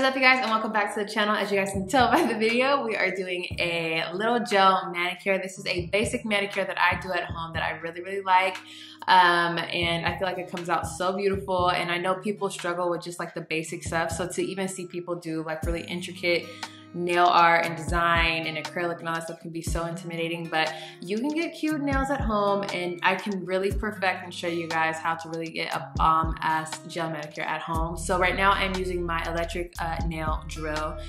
What is up, you guys, and welcome back to the channel. As you guys can tell by the video, we are doing a little gel manicure. This is a basic manicure that I do at home that I really like, and I feel like it comes out so beautiful. And I know people struggle with just like the basic stuff, so to even see people do like really intricate nail art and design and acrylic and all that stuff can be so intimidating, but you can get cute nails at home, and I can really perfect and show you guys how to really get a bomb ass gel manicure at home. So right now I'm using my electric nail drill,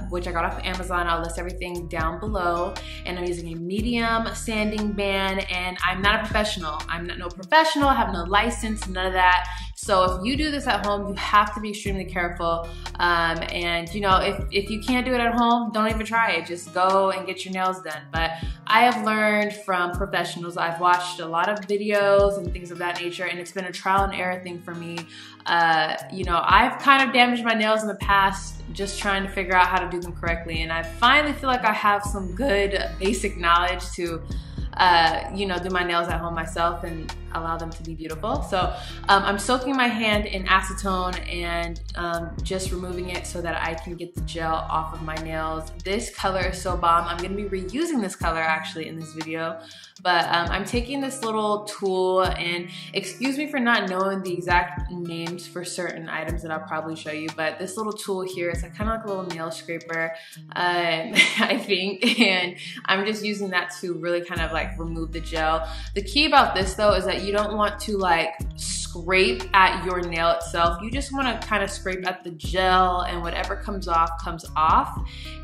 which I got off of Amazon. I'll list everything down below. And I'm using a medium sanding band, and I'm not a professional. I'm not no professional, I have no license, none of that. So if you do this at home, you have to be extremely careful. And you know, if you can't do it at home, don't even try it. Just go and get your nails done. But I have learned from professionals. I've watched a lot of videos and things of that nature, and it's been a trial and error thing for me. You know, I've kind of damaged my nails in the past just trying to figure out how to do them correctly, and I finally feel like I have some good basic knowledge to you know, do my nails at home myself and allow them to be beautiful. So I'm soaking my hand in acetone and just removing it so that I can get the gel off of my nails. This color is so bomb. I'm gonna be reusing this color actually in this video, but I'm taking this little tool, and excuse me for not knowing the exact names for certain items that I'll probably show you, but this little tool here is like, kind of like a little nail scraper, I think, and I'm just using that to really kind of like remove the gel. The key about this though is that you don't want to like scrape at your nail itself. You just want to kind of scrape at the gel, and whatever comes off comes off.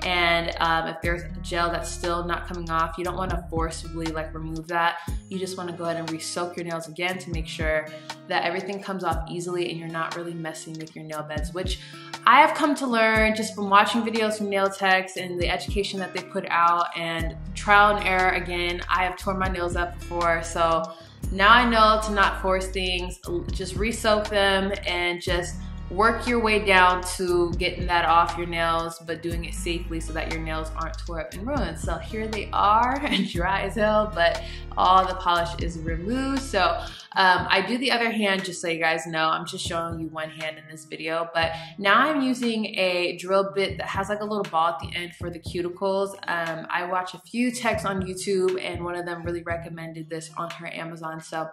And if there's gel that's still not coming off, you don't want to forcibly like remove that. You just want to go ahead and re-soak your nails again to make sure that everything comes off easily and you're not really messing with your nail beds, which I have come to learn just from watching videos from nail techs and the education that they put out, and trial and error again. I have torn my nails up before, so now I know to not force things. Just re-soak them and just work your way down to getting that off your nails, but doing it safely so that your nails aren't tore up and ruined. So here they are, dry as hell, but all the polish is removed. So I do the other hand just so you guys know. I'm just showing you one hand in this video, but now I'm using a drill bit that has like a little ball at the end for the cuticles. I watch a few techs on YouTube, and one of them really recommended this on her Amazon. So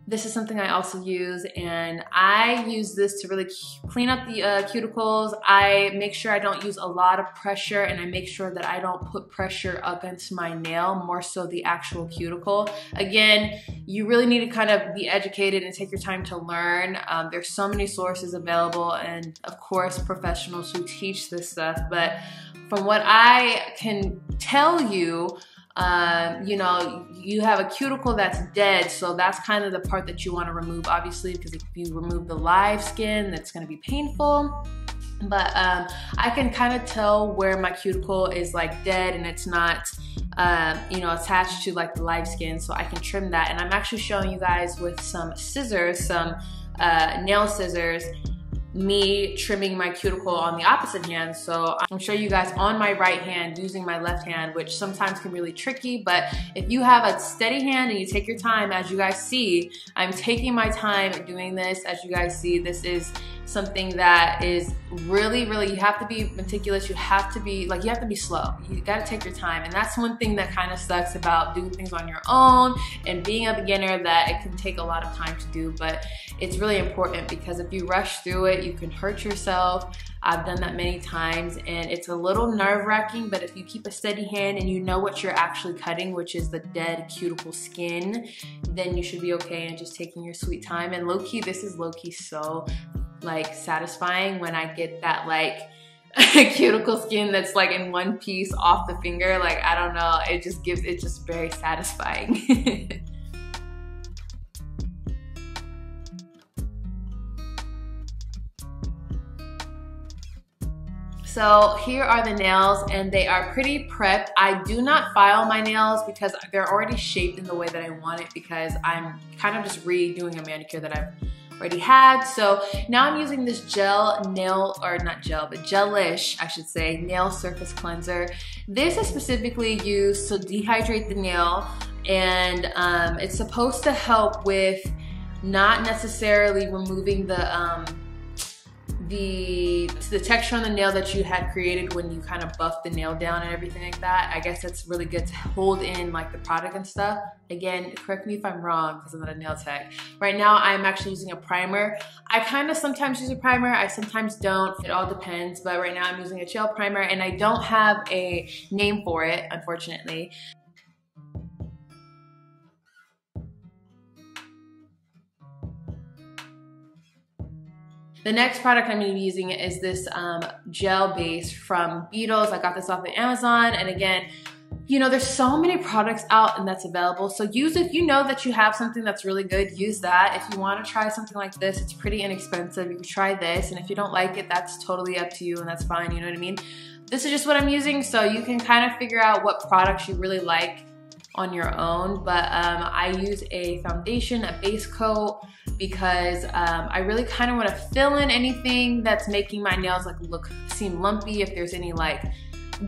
this is something I also use, and I use this to really clean up the cuticles. I make sure I don't use a lot of pressure, and I make sure that I don't put pressure against my nail, more so the actual cuticle. Again, you really need to kind of be educated and take your time to learn. There's so many sources available, and of course professionals who teach this stuff, but from what I can tell you, you know, you have a cuticle that's dead, so that's kind of the part that you want to remove, obviously, because if you remove the live skin, that's going to be painful. But I can kind of tell where my cuticle is like dead and it's not you know, attached to like the live skin, so I can trim that. And I'm actually showing you guys with some scissors, some nail scissors, me trimming my cuticle on the opposite hand. So I'm showing you guys on my right hand using my left hand, which sometimes can be really tricky, but if you have a steady hand and you take your time, as you guys see, I'm taking my time doing this. As you guys see, this is something that is really, you have to be meticulous. You have to be like, you have to be slow. You gotta take your time. And that's one thing that kind of sucks about doing things on your own and being a beginner, that it can take a lot of time to do, but it's really important, because if you rush through it, you can hurt yourself. I've done that many times, and it's a little nerve-wracking, but if you keep a steady hand and you know what you're actually cutting, which is the dead cuticle skin, then you should be okay and just taking your sweet time. And low-key, this is low-key so like satisfying when I get that like cuticle skin that's like in one piece off the finger. Like, I don't know, it's just very satisfying. So here are the nails, and they are pretty prepped. I do not file my nails because they're already shaped in the way that I want it, because I'm kind of just redoing a manicure that I've already had. So now I'm using this gel nail, or not gel, but gelish, I should say, nail surface cleanser. This is specifically used to dehydrate the nail, and it's supposed to help with not necessarily removing the the texture on the nail that you had created when you kind of buffed the nail down and everything like that. I guess that's really good to hold in like the product and stuff. Again, correct me if I'm wrong because I'm not a nail tech. Right now I'm actually using a primer. I kind of sometimes use a primer, I sometimes don't. It all depends, but right now I'm using a gel primer and I don't have a name for it, unfortunately. The next product I'm going to be using is this gel base from Beetles. I got this off of Amazon, and again, you know, there's so many products out and that's available. So use, if you know that you have something that's really good, use that. If you want to try something like this, it's pretty inexpensive. You can try this, and if you don't like it, that's totally up to you and that's fine, you know what I mean? This is just what I'm using, so you can kind of figure out what products you really like on your own. But I use a foundation, a base coat, because I really kind of want to fill in anything that's making my nails like seem lumpy. If there's any like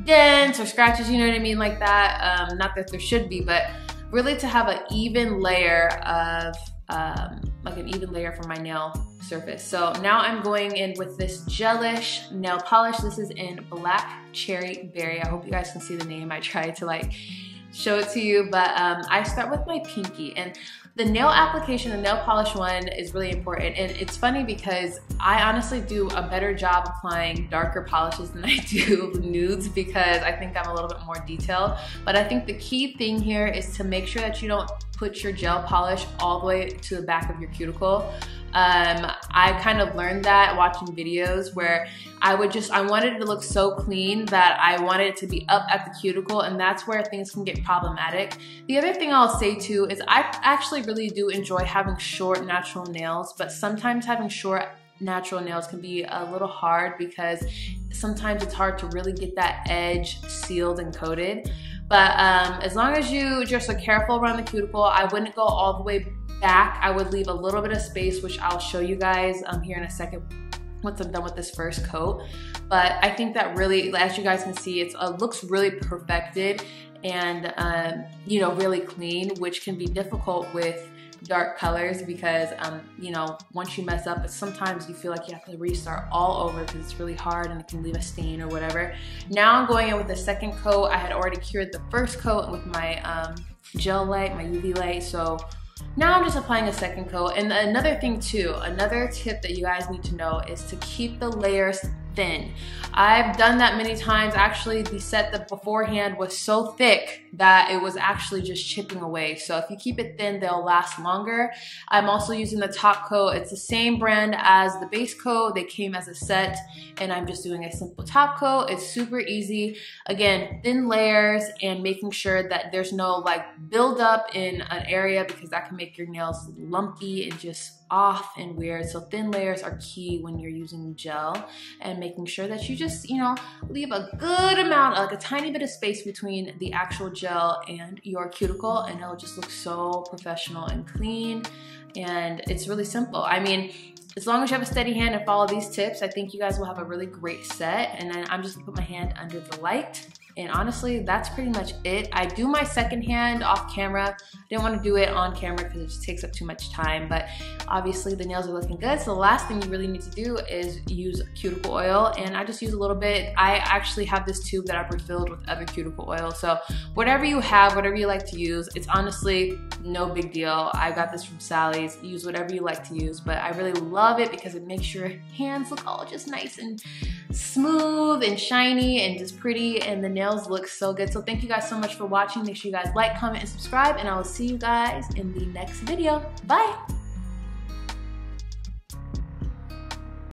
dents or scratches, you know what I mean, like that. Not that there should be, but really to have an even layer of like an even layer for my nail surface. So now I'm going in with this gelish nail polish. This is in Black Cherry Berry. I hope you guys can see the name. I tried to like show it to you, but I start with my pinky, and the nail application, the nail polish one, is really important. And it's funny because I honestly do a better job applying darker polishes than I do nudes, because I think I'm a little bit more detailed. But I think the key thing here is to make sure that you don't put your gel polish all the way to the back of your cuticle. I kind of learned that watching videos where I wanted it to look so clean that I wanted it to be up at the cuticle, and that's where things can get problematic. The other thing I'll say too is I actually really do enjoy having short natural nails, but sometimes having short natural nails can be a little hard because sometimes it's hard to really get that edge sealed and coated. But as long as you just are careful around the cuticle, I wouldn't go all the way back. I would leave a little bit of space, which I'll show you guys here in a second once I'm done with this first coat. But I think that really, as you guys can see, it looks really perfected and you know, really clean, which can be difficult with dark colors because you know, once you mess up, sometimes you feel like you have to restart all over because it's really hard and it can leave a stain or whatever. Now I'm going in with the second coat. I had already cured the first coat with my gel light, my UV light, so now I'm just applying a second coat. And another thing too, another tip that you guys need to know is to keep the layers thin. I've done that many times. Actually, the set that beforehand was so thick that it was actually just chipping away. So if you keep it thin, they'll last longer. I'm also using the top coat. It's the same brand as the base coat. They came as a set, and I'm just doing a simple top coat. It's super easy. Again, thin layers and making sure that there's no like buildup in an area because that can make your nails lumpy and just off and weird. So thin layers are key when you're using gel, and making sure that you just, you know, leave a good amount, like a tiny bit of space between the actual gel and your cuticle, and it'll just look so professional and clean. And it's really simple. I mean, as long as you have a steady hand and follow these tips, I think you guys will have a really great set. And then I'm just gonna put my hand under the light. And honestly, that's pretty much it. I do my second hand off camera. I didn't want to do it on camera because it just takes up too much time, but obviously the nails are looking good. So the last thing you really need to do is use cuticle oil, and I just use a little bit. I actually have this tube that I've refilled with other cuticle oil. So whatever you have, whatever you like to use, it's honestly no big deal. I got this from Sally's. Use whatever you like to use, but I really love it because it makes your hands look all just nice and smooth and shiny and just pretty, and the nails look so good. So thank you guys so much for watching. Make sure you guys like, comment, and subscribe, and I will see you guys in the next video. Bye.